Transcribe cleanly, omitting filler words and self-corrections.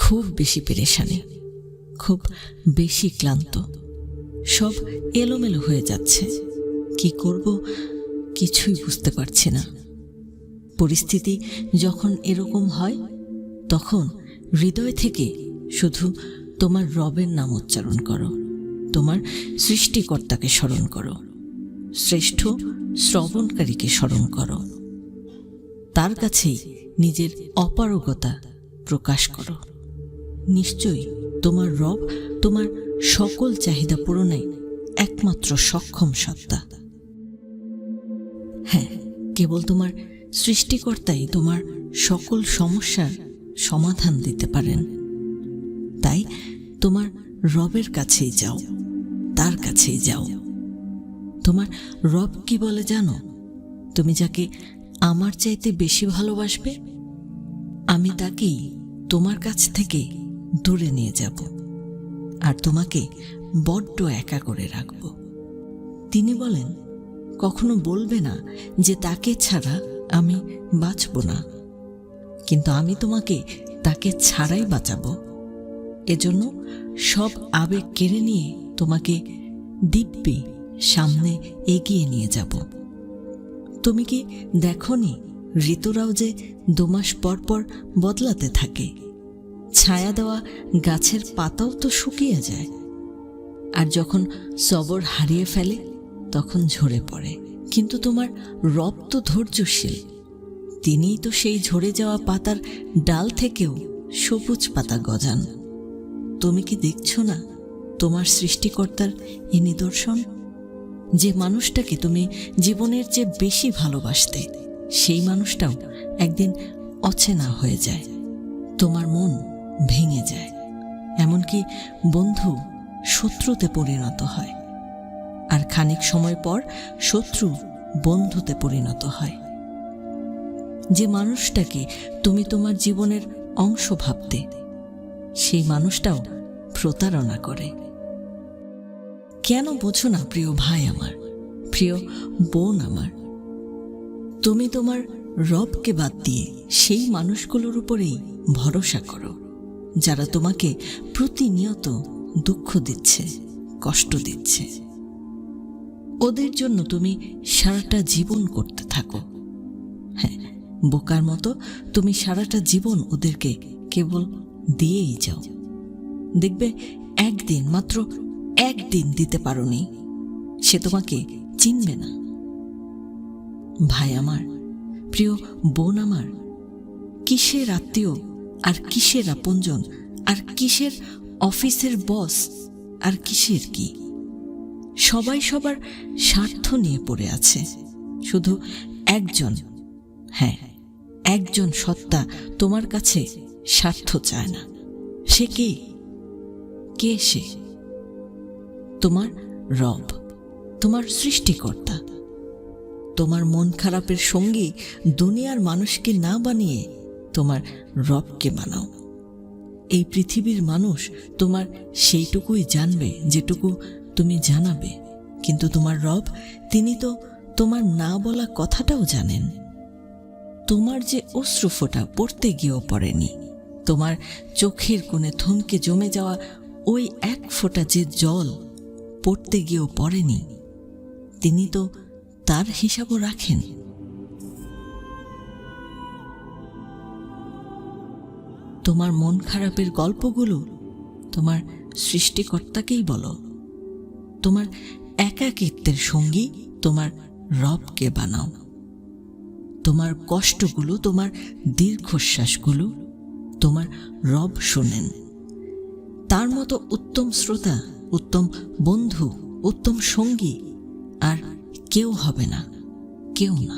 খুব বেশি পেরেশানি, খুব বেশি ক্লান্ত, সব এলোমেলো হয়ে যাচ্ছে। কি করব কিছুই বুঝতে পারছি না। পরিস্থিতি যখন এরকম হয় তখন হৃদয় থেকে শুধু তোমার রবের নাম উচ্চারণ করো, তোমার সৃষ্টিকর্তাকে স্মরণ করো, শ্রেষ্ঠ শ্রবণকারীকে স্মরণ করো, তার কাছেই নিজের অপারগতা প্রকাশ করো। নিশ্চয়ই তোমার রব তোমার সকল চাহিদা পূরণে একমাত্র সক্ষম সত্তা। হ্যাঁ, কেবল তোমার সৃষ্টিকর্তাই তোমার সকল সমস্যার সমাধান দিতে পারেন। তাই তোমার রবের কাছেই যাও, তার কাছেই যাও। তোমার রব কি বলে জানো? তুমি যাকে আমার চাইতে বেশি ভালোবাসবে, আমি তাকেই তোমার কাছ থেকে দূরে নিয়ে যাব আর তোমাকে বড্ড একা করে রাখব। তিনি বলেন, কখনো বলবে না যে তাকে ছাড়া আমি বাঁচব না, কিন্তু আমি তোমাকে তাকে ছাড়াই বাঁচাবো। এজন্য সব আবেগ কেড়ে নিয়ে তোমাকে দিব্যি সামনে এগিয়ে নিয়ে যাব। তুমি কি দেখোনি ঋতুরাও যে 2 মাস পর পর বদলাতে থাকে? ছায়া দেওয়া গাছের পাতাও তো শুকিয়ে যায়, আর যখন সবর হারিয়ে ফেলে তখন ঝরে পড়ে। কিন্তু তোমার রব তো ধৈর্যশীল, তিনিই তো সেই ঝরে যাওয়া পাতার ডাল থেকেও সবুজ পাতা গজান। তুমি কি দেখছো না তোমার সৃষ্টিকর্তার এই নিদর্শন? যে মানুষটাকে তুমি জীবনের চেয়ে বেশি ভালোবাসতে, সেই মানুষটাও একদিন অচেনা হয়ে যায়, তোমার মন ভেঙে যায়, এমনকি বন্ধু শত্রুতে পরিণত হয়, আর খানিক সময় পর শত্রু বন্ধুতে পরিণত হয়। যে মানুষটাকে তুমি তোমার জীবনের অংশ ভাবতে, সেই মানুষটাও প্রতারণা করে। কেন বোঝো না প্রিয় ভাই আমার, প্রিয় বোন আমার? তুমি তোমার রবকে বাদ দিয়ে সেই মানুষগুলোর উপরেই ভরসা করো যারা তোমাকে প্রতিনিয়ত দুঃখ দিচ্ছে, কষ্ট দিচ্ছে। ওদের জন্য তুমি সারাটা জীবন করতে থাকো। হ্যাঁ, বোকার মতো তুমি সারাটা জীবন ওদেরকে কেবল দিয়েই যাও। দেখবে একদিন, মাত্র একদিন দিতে পারোনি, সে তোমাকে চিনবে না। ভাই আমার, প্রিয় বোন আমার, কিসের আত্মীয় আর কিসের আপনজন আর কিসের অফিসের বস আর কিসের কি, সবাই সবার স্বার্থ নিয়ে পড়ে আছে। শুধু একজন, হ্যাঁ একজন সত্তা তোমার কাছে স্বার্থ চায় না। সে কে? কে সে? তোমার রব, তোমার সৃষ্টিকর্তা। তোমার মন খারাপের সঙ্গী দুনিয়ার মানুষকে না বানিয়ে তোমার রবকে বানাও। এই পৃথিবীর মানুষ তোমার সেইটুকুই জানবে যেটুকু তুমি জানাবে, কিন্তু তোমার রব, তিনি তো তোমার না বলা কথাটাও জানেন। তোমার যে অশ্রুফোঁটা পড়তে গিয়েও পড়েনি, তোমার চোখের কোণে থমকে জমে যাওয়া ওই এক ফোঁটা যে জল পড়তে গিয়েও পড়েনি, তিনি তো তার হিসাবও রাখেন। তোমার মন খারাপের গল্পগুলো তোমার সৃষ্টিকর্তাকেই বলো। তোমার একাকিত্বের সঙ্গী তোমার রবকে বানাও। তোমার কষ্টগুলো, তোমার দীর্ঘশ্বাসগুলো তোমার রব শোনেন। তার মতো উত্তম শ্রোতা, উত্তম বন্ধু, উত্তম সঙ্গী আর কেউ হবে না, কেউ না।